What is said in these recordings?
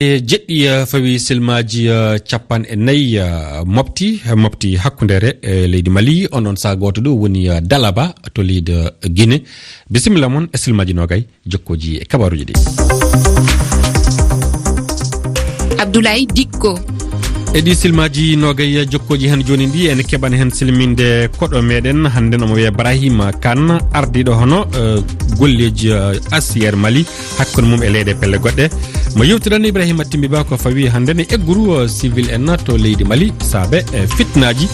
jeɗɗi fawi silmaji capan e nayyi mofti hakkundere leydi Mali onon sa goto ɗo woni Dalaba to leydi Guinée. Bisimilla mon e silmaji nogay jokkoji e kabaruji ɗi. Abdoulaye Dikko edi silmaji nogay jokkoji hen joni ndi en keɓan hen silminde koɗo meɗen hande omo wiye Ibrahima Kane ardiɗo hono golleji ASIR Mali hakkude mum e leyɗe pelle goɗɗe mo yewtiran Ibrahima Timbiba ko fawi hande ne egguru civil en to leydi Mali saabe fitnaji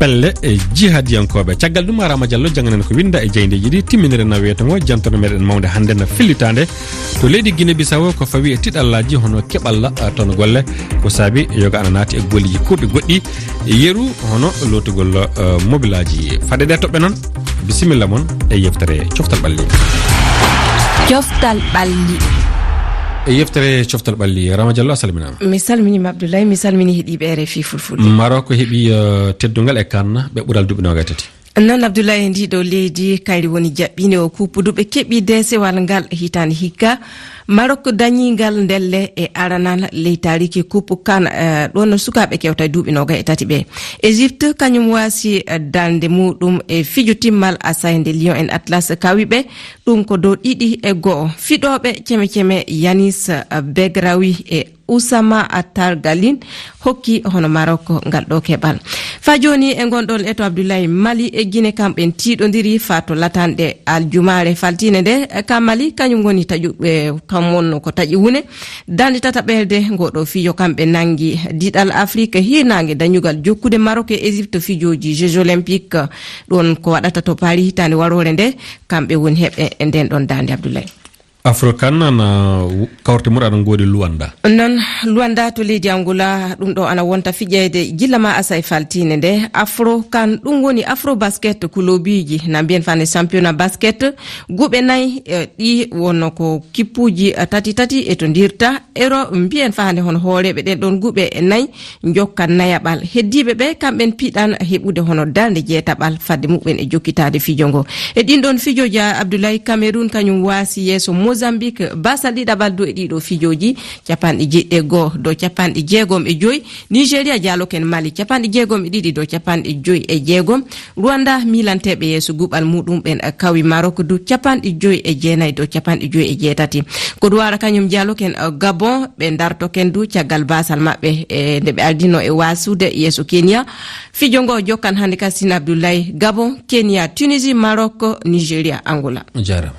pelle jihadiyankoɓe caggal ɗum Arama Diallo janganen ko winda e jeydeji ɗi timminere nawete ngo jantono meɗen mawde hande no fillitande to leydi Guinée Bissau ko fawi e tiɗallaji hono keɓalla toon golle ko saabi yoga ana naati e golliji kurɗi goɗɗi yeru hono lotugol mobilaji faɗe ɗe toɓɓe noon bisimilla moon e yeftere coftal ɓalli e yeftere coftal ɓalli Rama Diallo a salminama. Mi salminima Abdoulaye, mi salmini heeɗiɓe RFI Fulfulde. Maroko heeɓi teddugal e Kane ɓe ɓuural duuɓi noga tati. Non Abdoulaye ndiɗo leydi kayri woni jaɓɓine o kupuduɓe keɓi desewal ngal hitande hikka Marok dañigal ndelle e aranal leytariki kupu kan ɗon sukaɓe kewta duuɓi noga e tati ɓe. Égypte kañum wasi dande muɗum e fijo timmal asayde Lion en Atlas kawiɓe ɗum ko dow ɗiɗi e go'o fiɗoɓe ceme Yanis Begraoui e Oussama Atargalin hokki hono Maroko ngal ɗo keɓal. Fa joni e gonɗon eto Abdoulaye Mali e Guinée kamɓen tiɗodiri fato latanɗe aljumare faltine nde ka Mali kañum woni taƴuɓe kamon ko taƴi wune dande tata ɓelde goɗo fijo kamɓe nangi diɗal Afrique hirnangue dañugal jokkude Maroc e Égypte fijoji Jeux olympique ɗon ko waɗata to Paris hitande warore nde kamɓe woni heɓe e nden ɗon dande Abdoulaye. Afrokan na kawrte muɗa ɗon goodi Luanda non Luanda to leydi Angola ɗum ɗo ana wonta fijede gillama asay faltine nde Afrokan ɗum woni Afro basket kulobiji na mbiyen fane championnat basket guɓe nayyi ɗi wonno ko kippuji tati e to dirta ero mbiyen fane hono hooreɓe ɗen ɗon guɓe nayyi jokkan nayaɓal heddiɓe ɓe kamɓen piɗan heɓude hono darde jeetaɓal fadde muɓen e jokkitade fijo ngo e ɗin ɗon fijoji Abdoulaye Cameroun kañum wasi yeeso Mozambique basal ɗiɗaɓal do e ɗiɗo fijoji capanɗe jeɗɗe goho dow capanɗe jeegom e joyi Nigéria jaloken Mali capanɗe jeegom e ɗiɗi dow capanɗe joyi e jeegom Rwanda milanteɓe yeeso guɓal muɗum ɓen kawi Maroc dow capanɗe joyi e jeenayyi dow capanɗe joyi e jeetati ko duwara kañum jaloken Gabon ɓe dartoken du caggal basal maɓɓe e nde ɓe ardino e wasude yeeso Kenya fijo ngo jokkan hande kasine Abdoulaye Gabon Kenya Tunisie Maroc Nigéria Angola jarama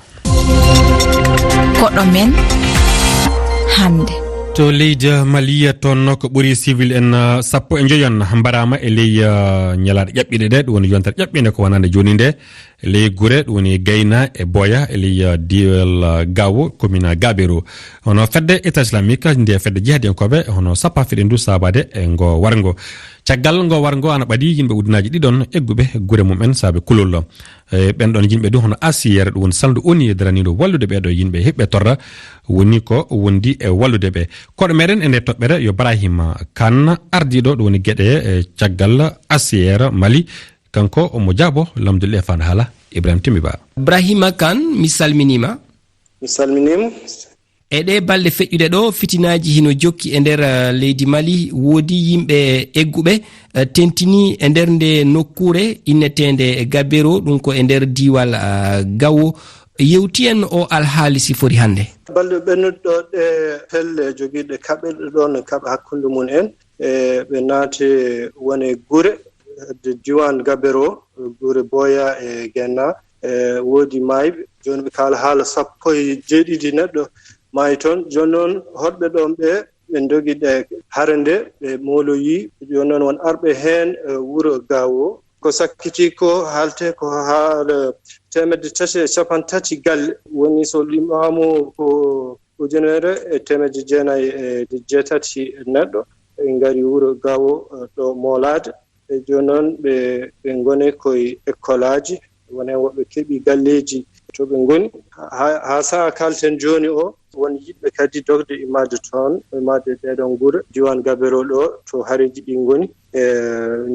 koɗo men hande to leydi Mali toon ko ɓuri civil en sappo e joyon mbarama e ley ñalaɗe ƴaɓɓiɗe ɗe ɗum woni yontere ƴaɓɓinde ko wonande joni nde ley guure ɗum woni Gayna e Boya e ley diwal Gawo commune Gabero hono fedde état islamique nde fedde jihadiyankoɓe hono sappa fiɗe ndu sabade e ngo wargo caggal ngo wargo ana ɓaadi yimɓe ujunaji ɗiɗon egguɓe guure mumen saabe kulol ɓen ɗon yimɓe du hono ASIR ɗum woni saldu oni daraniɗo wallude ɓeɗo yimɓe heɓɓe torra woni ko wondi e wallude ɓe koɗo meɗen e nde toɓɓere yo Ibrahima Kane ardiɗo ɗum woni gueɗe e caggal ASIR Mali kanko omo jaabo lamdulle e fande haala Ibrahima Timbiba. Ibrahima Kane mi salminima. E ɗe balɗe feƴƴuɗe ɗo fitinaji hino jokki e nder leydi Mali woodi yimɓe egguɓe tentini e nder nde nokkure innetende Gabero ɗum ko e nder diwal Gawo yewti en o alhaali sifori hande. Balɗe ɓennuɗo ɗe pelle jogiiɗe kaɓeɗe ɗon kaɓe hakkunde mum en ɓe naati woni gure de diwan Gabero gure Boya e Genna woodi mayɓe joni ɓe kaala haala sappo e jeeɗiɗi neɗɗo maayi toon joni noon hoɗɓe ɗon ɓe dogiɗe hare nde ɓe moloyi joni noon won arɓe heen wuro Gawo ko sakkiti ko haalte ko haala 330 galle woni so limamo ko ujunere e 997 neɗɗo ɓe ngari wuro Gawo ɗo molade e joni noon ɓe ngoni koye école aji woni woɓɓe keeɓi galleji to ɓe ngoni ha saha kalten joni o won yiɓɓe kadi dogde imade toon imade ɗeɗon guure diwan Gabero ɗo to hareji ɗi ngoni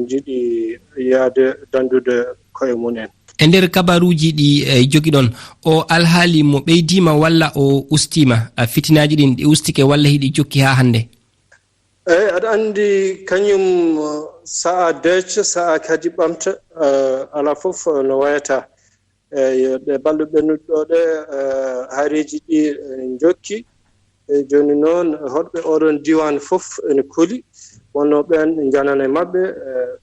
jiiɗi yaade dandude koye mumen e nder kabaruji ɗi jogi ɗon o alhaali mo ɓeydima walla o ustima fitinaji ɗin ɗi ustike walla hiɗi jokki ha hande? eyi aɗa andi kañum sa'a decce sa'a kadi ɓamta ala fof no wayata eyi ɗe balɗe ɓennuɗo ɗe haareji ɗi jokki joni noon hoɗɓe oɗon diwan fof ene kuli wonno ɓen janana e maɓɓe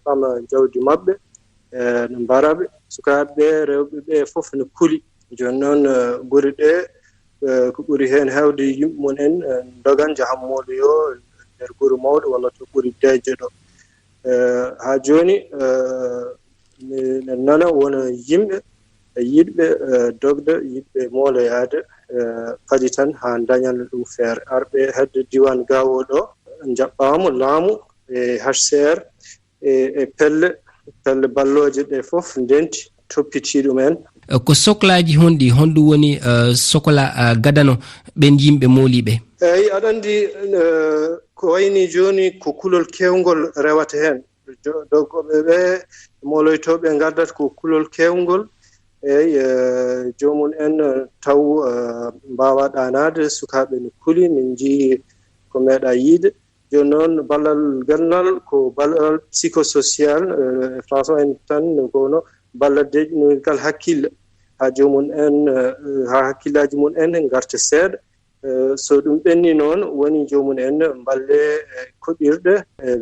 ɓama jawdi maɓɓe no mbaraɓe sukaɓe rewɓe ɓe fof ne kuli joni noon guri ɗe ko ɓuri hen hewde yimɓe mum en dogan jahammoɗo yo nder guri mawɗo walla to ɓuri deeje ɗo ha joni ne nana wona yimɓe yiɗɓe dogde yiɗɓe mooloyade kadi tan ha dañana ɗum feere arɓe hedde diwan gawo ɗo jaɓɓama laamu e HCR e pelle balloje ɗe fof ndenti toppiti ɗumen. Ko soklaji honɗi honɗum woni sohla gadano ɓen yimɓe mooliɓe? eyi aɗa andi ko wayni joni ko kulol kewgol rewata hen dogoɓe ɓe moloytoɓe gardata ko kulol kewgol eyi jomum en taw mbawa ɗanade sukaɓe no kuli min jii ko meeɗa yiide joni noon ballal gandal ko ballal psychosocial e français en tan gono ballal deƴƴingal hakkille ha jomum en ha hakkillaji mum en garta seeɗa so ɗum ɓenni noon woni jomum en mballe koɗirɗe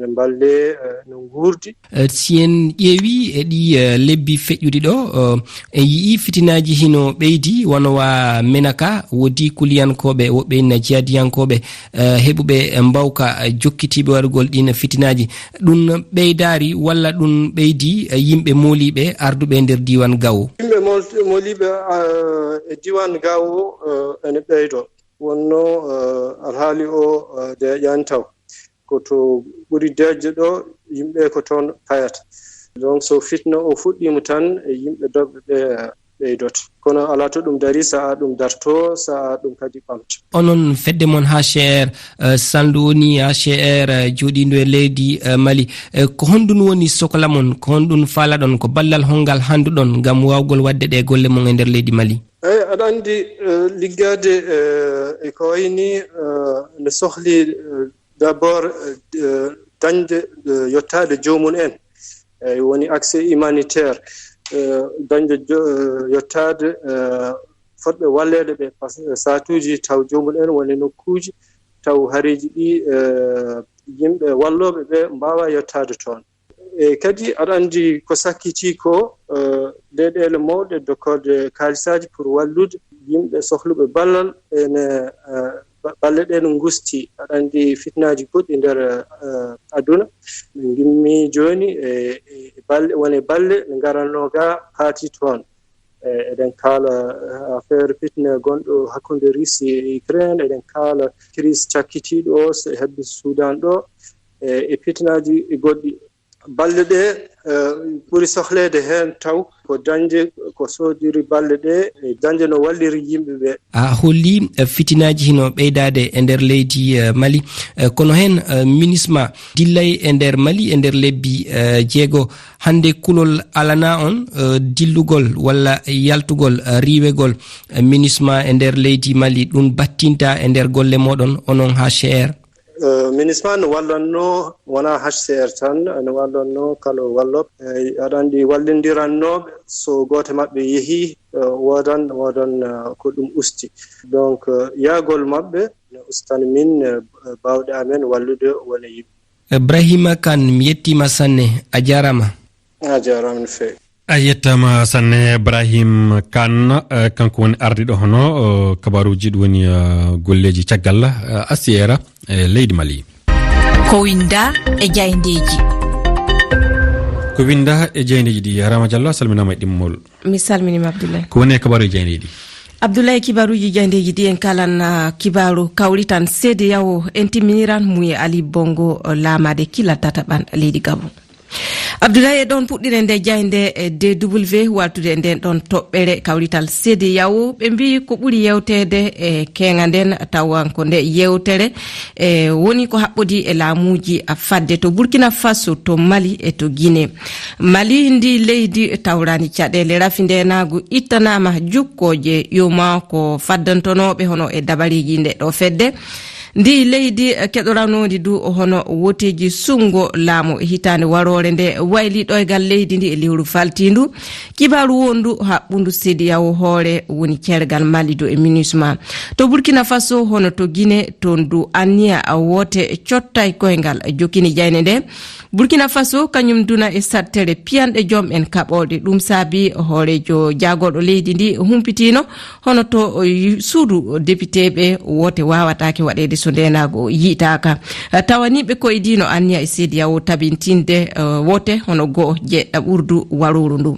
mballe no guurdi. Si en ƴeewi e ɗi lebbi feƴƴuɗi ɗo en yii fitinaji hino ɓeydi wono wa menaka wodi kuliyankoɓe woɓɓe ina jiyadiyankoɓe heɓuɓe mbawka jokkitiɓe waɗugol ɗin fitinaji ɗum ɓeydari walla ɗum ɓeydi yimɓe mooliɓe arduɓe nder diwan gawo? Yimɓe mooliɓe e diwan gawo ene ɓeydo wonno alhaali o deƴan taw koto ɓuri deƴƴe ɗo yimɓe ko toon payata donc so fitna o fuɗɗima tan e yimɓe dogɓe ɓe ɓeydota kono ala to ɗum dari sa'a ɗum darto sa'a ɗum kadi ɓamta. Onon fedde mon HCR sandu woni HCR joɗiɗo e leydi Mali ko honɗum woni sohla mon ko honɗum faalaɗon ko ballal hongal handuɗon ngam wawgol wadde ɗe golle mon e nder leydi Mali? eyi aɗa andi liggade e ko wayni ne sohli d' abord dañde yottade jomum en eyi woni accès humanitaire dañde yottade fotɓe wallede ɓe par ce que satuji taw jomum en woni nokkuji taw haareji ɗi yimɓe walloɓe ɓe mbawa yottade toon e kadi aɗa andi ko sakkiti ko leyɗele mawɗe dokkorde kaalisaji pour wallude yimɓe sohluɓe ballal ene balle ɗe no gusti aɗa andi fitnaji goɗɗi nder aduna min gimmi joni e balle woni balle ne garanno ga paati toon eɗen kaala affaire fitne gonɗo hakkude Russie e Ukraine eɗen kaala crise cakkitiɗo so hedde Soudan ɗo e fitnaji goɗɗi balle ɗe ɓuri sohlede hen taw ko dañde ko sodiri balle ɗe e dañde no walliri yimɓe ɓe. A holli fitinaji hino ɓeydade e nder leydi Mali kono hen MINUSMA dillay e nder Mali e nder lebbi jeego hande kulol alana on dillugol walla yaltugol riwegol MINUSMA e nder leydi Mali ɗum battinta e nder golle moɗon onon HCR? MINUSMA no wallanno wona HCR tan ne wallanno kala walloɓe aɗa andi wallidirannoɓe so goto mabɓe yeehi wodan ko ɗum usti donc yaagol mabɓe ne ustani min bawɗe amen wallude wona yimɓe. Brahima Kane mi yettima sanne a jarama. A jarama no fewi. A yettama sanne Ibrahim Kane kanko woni ardiɗo hono kabaruji ɗi woni golleji caggal ACR e leydi Mali. Ko winda e jayndeji. Ko winda e jayndeji ɗi Rama Diallo a salminama e ɗimmol. Mi salminima Abdoulaye. Ko woni e kabaruji jayndeji? Abdoulaye kibaruji jayndeji ɗi en kalan kibaru kawritan seede yawo en timminiran muye Ali Bongo lamade kila tataɓan leydi Gabon. Abdoulaye ɗon puɗɗire nde jayde DW waltude nden ɗon toɓɓere kawrital CEDEAO ɓe mbi ko ɓuri yewtede e kenga nden tawa ko nde yewtere woni ko haɓɓodi e laamuji fadde to Burkina Faso, to Mali e to Guinée. Mali ndi leydi tawrani caɗele rafi ndenagu ittanama jukkoje yoma ko faddantonoɓe hono e dabariji nde ɗo fedde. Ndi leydi keɗoranodi du hono woteji sungo laamu hitande warore nde wayli ɗoygal leydi ndi e lewru faltindu. Kibaru wondu haɓɓundu CEDEAO hoore woni cergal Mali do e MINUSMA. To Burkina Faso hono to Guinée to ndu anniya wote cottay koyngal jokini jayne nde. Burkina Faso kañum duna e sattere piyanɗe joom en kaɓoɗe ɗum saabi hoorejo jaagoɗo leydi ndi humpitino hono to suudu député ɓe wote wawatake waɗede so ndenago yiitaka. Tawaniɓe koye dino anniya e CEDEAO tabintinde wote hono go'o jeɗɗa ɓurdu waruru ndu.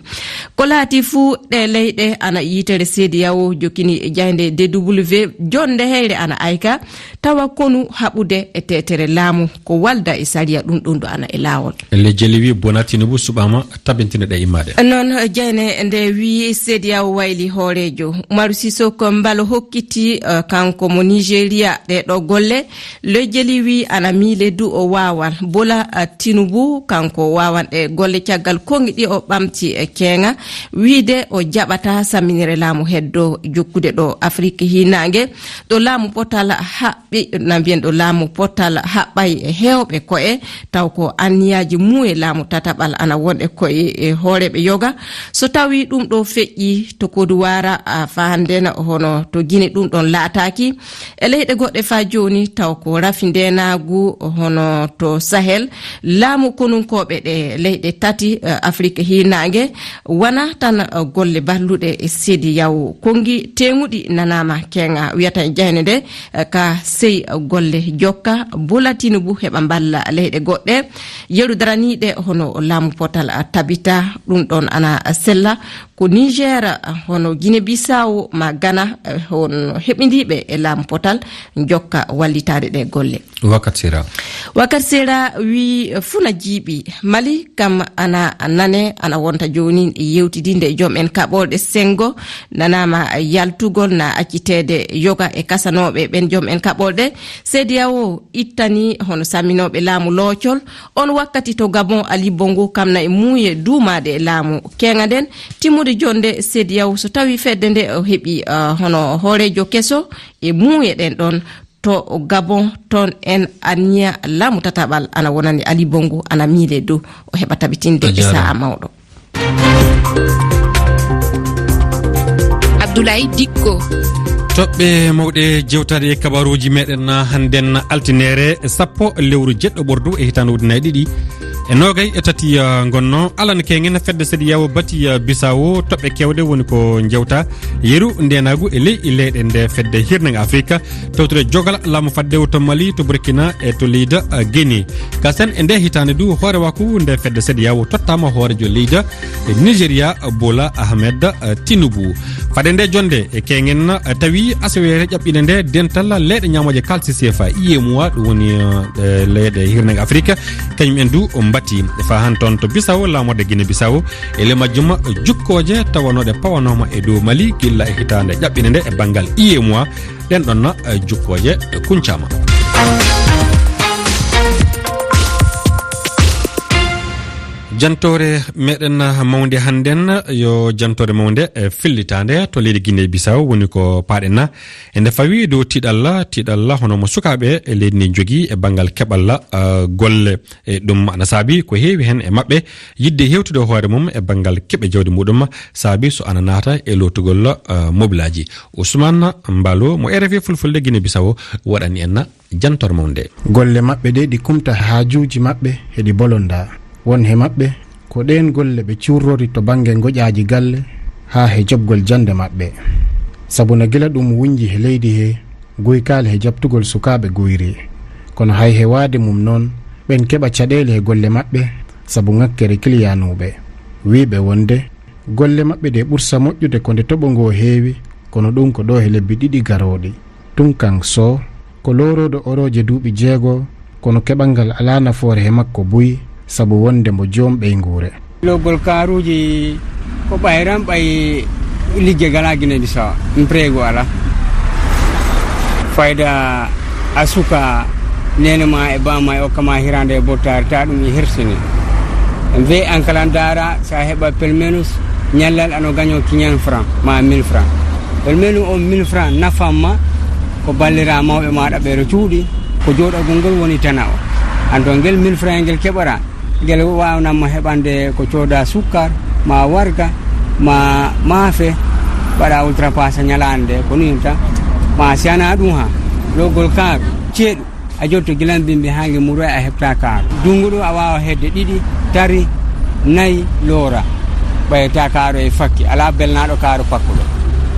Ko laati fuu ɗe leyɗe ana yiitere CEDEAO jokini jayde DW jonde heyre ana ayka tawa konu haɓude e tetere laamu ko walda e sariya ɗum do ana e lawol. Le jeli wi bonatino bu subama tabintine ɗe immade. Non jayne nde wi CEDEAO wayli hoorejo Umaru Sisoko Mbalo hokkiti kanko mo Nigeria ɗe ɗo golle. Le jeli wi ana miile du o wawan Bola Tinubu kanko wawan ɗe golle caggal kongi ɗi o ɓamti e kenga wiide o jaɓata saminire laamu heddo jokkude ɗo Afrique hinangue ɗo laamu potal haɓɓi na mbiyen ɗo laamu potal haɓɓay e hewɓe ko'e taw ko anniyaji mu e laamu tataɓal ana wonɗe koye e hooreɓe yoga. So tawi ɗum ɗo feƴƴi to kodu wara fahanden hono to Guinée ɗum ɗon laataki e leyɗe goɗɗe fa joni taw ko rafi ndenagu hono to Sahel laamu konunkoɓe ɗe leyɗe tati Afrique hinangue wana tan golle balluɗe e CEDEAO kongi temuɗi nanama kenga wiyata e jayne nde ka sey golle jokka Bola Tinubu heɓa balla leyɗe goɗɗe yeru daraniɗe hono laamu potal tabita ɗum ɗon ana sella ko Niger hono Guinée Bissau ma Ghana hono heɓindiɓe e laamu potal jokka wallitade ɗe golle. Wakat sera wi funa jiiɓi Mali kam ana nane ana wonta joni yewtidinde joom en kaɓolɗe sengo nanama yaltugol na accitede yoga e kasanoɓe ɓen joom en kaɓolɗe. CEDEAO ittani hono saminoɓe laamu loocol on wakkati to Gabon Ali Bongo kamna e muuye duumade e laamu kenga nden timmude jonde CEDEAO so tawi fedde nde o heɓi hono hoorejo keso e muuye ɗen ɗon to Gabon ton en anniya laamu tataɓal ana wonani Ali Bongo ana miile dow o heɓa tabitinde e sa'a mawɗo. Abdoulaye Dikko. toɓɓe mawɗe jewtade e kabaruji meɗen hannden altinere sappo lewru jeɗɗo ɓordu e hitande ujunnaje ɗiɗi e nogay e tati gonno alana kengen fedde CEDEAO bati Bissau toɓɓe kewɗe woni ko jewta yeru ndenagu e leyɗe nde fedde hirnanga Afrique tawtude jogal laamu fadde to Mali, to Burkina e to leydi Guinée. Kasen e nde hitande du hoore waku nde fedde CEDEAO tottama hoorejo leydi Nigeria Bola Ahmed Tinubu. Fade nde jonde e kengen tawi asawere ƴaɓɓine nde dental leyɗe ñamoje kalsi CFA IEMOA ɗum woni leyɗe hirnanga Afrique kañum en du batti fa han ton to Bissau laamorde Guinée Bissau e le majjuma jukkoje tawanoɗe pawanoma e dow Mali gilla e hitande ƴaɓɓine nde e banggal IEMOA ɗen ɗon jukkoje kuncama. jantore meɗen mawde hannden yo jantore mawde fillitande to leydi Guinée Bissau woni ko paɗenna ende fawi dow tiɗalla hono mo sukaɓe e leydi ndi jogui e banggal keɓalla golle e ɗum ana saabi ko heewi hen e mabɓe yidde hewtude hoore mum e banggal keɓe jawdi muɗum saabi so ana naata e lotugol mobilaji. Ousmane Mbalo mo RFI fulfulde Guinée Bissau waɗani en jantore mawde. Golle mabɓe ɗe ɗi kumta haajuji mabɓe heɗi bolonda won he mabɓe ko ɗen golle ɓe currori to bange goƴaji galle ha he jobgol jande mabɓe sabu no gila ɗum wunji he leydi he goykali he jabtugol sukaɓe goyri kono hay he waade mum noon ɓen keɓa caɗele he golle mabɓe sabu ŋakkere kiliyanuɓe wiɓe wonde golle mabɓe ɗe ɓursa moƴƴude ko nde toɓo ngo heewi kono ɗum ko ɗo he lebbi ɗiɗi garoɗi Tunkan So ko loroɗo oroje duuɓi 6 kono keɓal ngal ala nafoore he makko buyi sabu wonde mo joom ɓeygure. Logol karuji ko ɓayran ɓay ligge gala Guinée Bissau mprego ala fayda asuka nenema e bama e okkama hirande e bottare ta ɗum e hersini ve an kala dara sa heɓa pelmenus ñallal ano gaño 500 francs ma 1000 francs pelmenu o 1000 francs nafamma ko ballira mawɓe maɗa ɓeɗo cuuɗi ko joɗagol ngol woni tana o ando ngel 1000 francs ngel keɓata ngel wawnamma heɓande ko cooda sukkar ma warga ma maafe waɗa ultrapasse ñalande ko ni tan ma siana ɗum ha logol kaaru ceeɗu a jotto gilan bimbi hange muro a heɓta kaaru dungu ɗo a wawa hedde 2 3 4 loora ɓayta kaaru e fakki ala belnaɗo kaaru pakkuɗo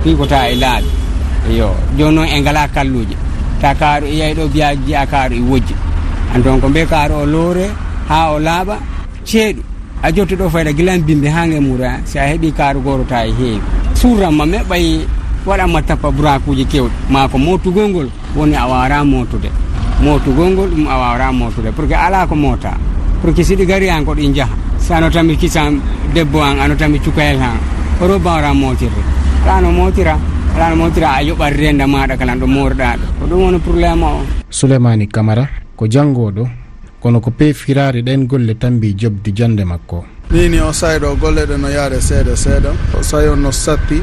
pikota e laaɓi yo joni noon e ngala kalluji ta kaaru e yayi ɗo biya jiya kaaru e wojji an donc mbe kaaru o loore ha o laaɓa ceeɗu a jotto ɗo fayda gilan bimbi hange muro si a heeɓi kaaru gorota e heewi surranma me ɓay waɗanma tappa burakuji kewɗi ma ko motugol ngol woni a wawata motude motugol ngol ɗum a wawata motude pour que ala ko mota pour que siɗi gari han ko ɗi jaaha si ano tami kisan debbo an ano tami cukayel han oɗo bawata motirde alano motira a yoɓat renda maɗa kalan ɗo morɗa ɗo ko ɗum woni probléme o. Souleymani Camara ko janggoɗo kono ko peefirare ɗen golle tambi jobdi jande makko. Nini o sayɗo golle ɗe no yaade seeɗa seeɗa o sayo no satti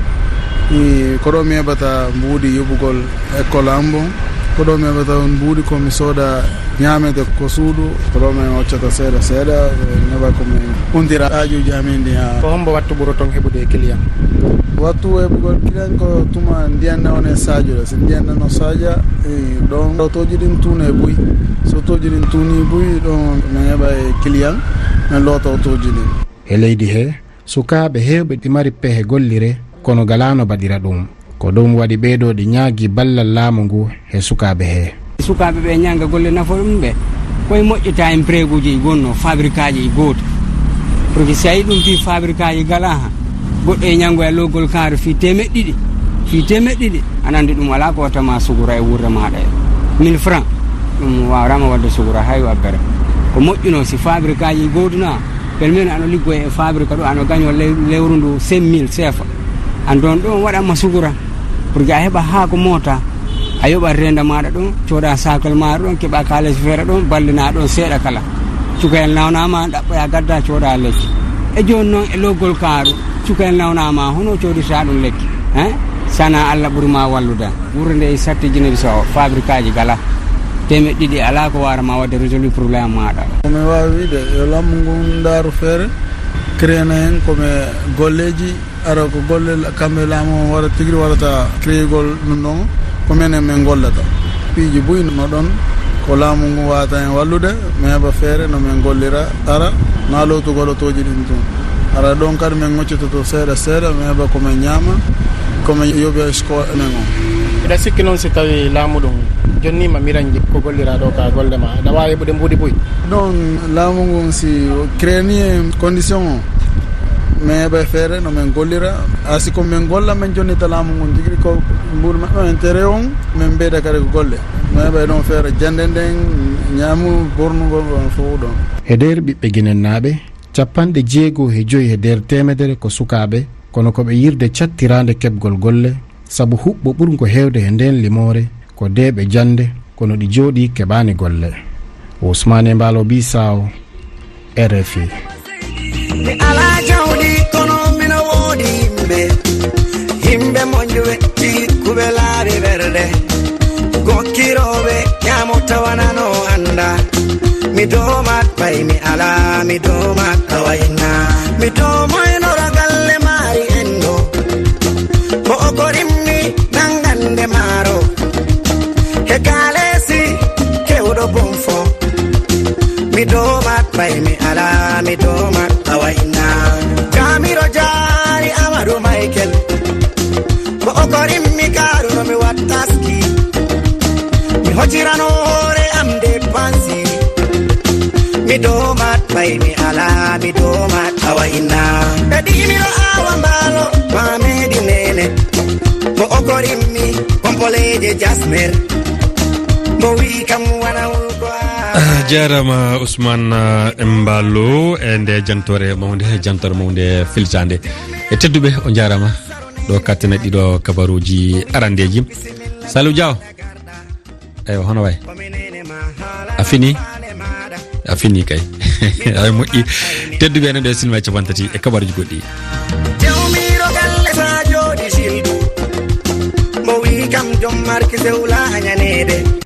ko ɗo mi heɓata mbuuɗi yoɓugol école ambo ko ɗo mi heɓata mbuuɗi komi sooda ñamede ko suudu ko ɗo min hoccata seeɗa seeɗa neɓa komi undira ajuji amin ɗi ha. Ko hombo wattu ɓuro ton heɓude client? Wattu heɓugol client ko tuma ndiyanne on e sajude so ndiyanne no sadia ɗon toji ɗin tuuna e buy so toji ɗin tuuni buy ɗon min heɓa e client min loota otoji ɗin. E leydi he sukaɓe hewɓe ɗi mari pehe gollire kono galano baɗira ɗum ko ɗum waɗi ɓeeɗo ɗi ñaagui ballal laamu ngu e sukaɓe he. Sukaɓe ɓe ñanga golle nafa ɗum ɓe koye moƴƴita en préguji gonno fabrique aji goto pour que si a yi ɗum fi fabrique aji gala ha goɗɗo e ñango e loggol kaaru fi temeɗɗe ɗiɗi anandi ɗum ala ko wattama sugura e wurde maɗa e 1000 francs ɗum wawrama wadde sugura hay wabbere ko moƴƴuno si fabrique aji goduna pelmen ano liggoye e fabrique ɗo ano gaño lewru ndu 5000 CFA an don ɗon waɗanma sugura pour que a heɓa ha ko mota a yoɓat renda maɗa ɗon coɗa sakal maɗa ɗon keɓa kalis feere ɗon ballina ɗon seeɗa kala cukayel nawnama ɗaɓɓoya gadda coɗa lekki e joni noon e loggol kaaru cukayel nawnama hono coɗirta ɗum lekki sana Allah ɓuurima walluda wuuro nde e satti Guinée Bissau fabrique aji gala temeɗɗe ala ko warama wadde résolu probléme maɗa. Komi wawi wiide yo lammu ngu daaru feere créena hen komi golleji ara ko golle kamɓe laamu waɗa tigui waɗata créegol ɗum ɗon ko minen min gollata piiji buy no ɗon ko laamu ngu wata hen wallude mi heɓa feere no min gollira ara na lowtugol otoji ɗin tun ara ɗon kadi min ŋoccitoto seeɗa seeɗa mi heɓa komin ñaama komin yooɓi score enen o. Mbiɗa sikki noon si tawi laamu ɗum jonnima miranji ko gollira ɗo ka golle ma aɗa wawi heɓude mbuuɗi buy ɗon laamu ngun si créeni condition o min heɓa feere no min gollira asi ko min golla min jonnita laamu ngun tigui ko mbuuɗi maɓɓe intérêt on min mbeyda kadi ko golle min heɓa ɗon feere jande nden ñaamu bornugol on fof ɗon. E nder ɓiɓɓe guinennaɓe 65 e nder temedere ko sukaɓe kono koɓe yirde cattirande keɓgol golle saabu huɓɓo ɓurgo hewde e nden limore ko deɓe jande kono ɗi jooɗi keɓani golle. Ousmane Embalo Bissau RFI. Mi ala jawdi kono mina woodi himɓe moƴƴuɓe cikkuɓe laaɓi ɓerde gokkiroɓe ñamo tawanano anda mi domat pay mi ala mi domat tawayna mi domoynora galle maari enɗo ko okorimmi nangande maaro he kalesi kewɗo bonfo mi domat pay mi ala mi domat tawayna jamiro jaari Amadou Michael ko okorimmi kaaruno mi wattaski mi hojirano hoore am dépensi mi domat pay mi ala mi domat tawayna ɓe ɗimiro awa mbaalo mamedi nene ko okorimmi kompoleje jasmer mo wi kam wana hulko jarama Ousmane Emballo e nde jantore mawde filtande e tedduɓe o jarama ɗo kattene ɗiɗo kabaruji arandeji. Salou Diaw eywa hono way a fini kay ay moƴƴi tedduɓe ene ɗo silma capantati e kabaruji goɗɗi. Tewmiro galle sa jooɗi sildu mo wi kam jom marki sewla ñanede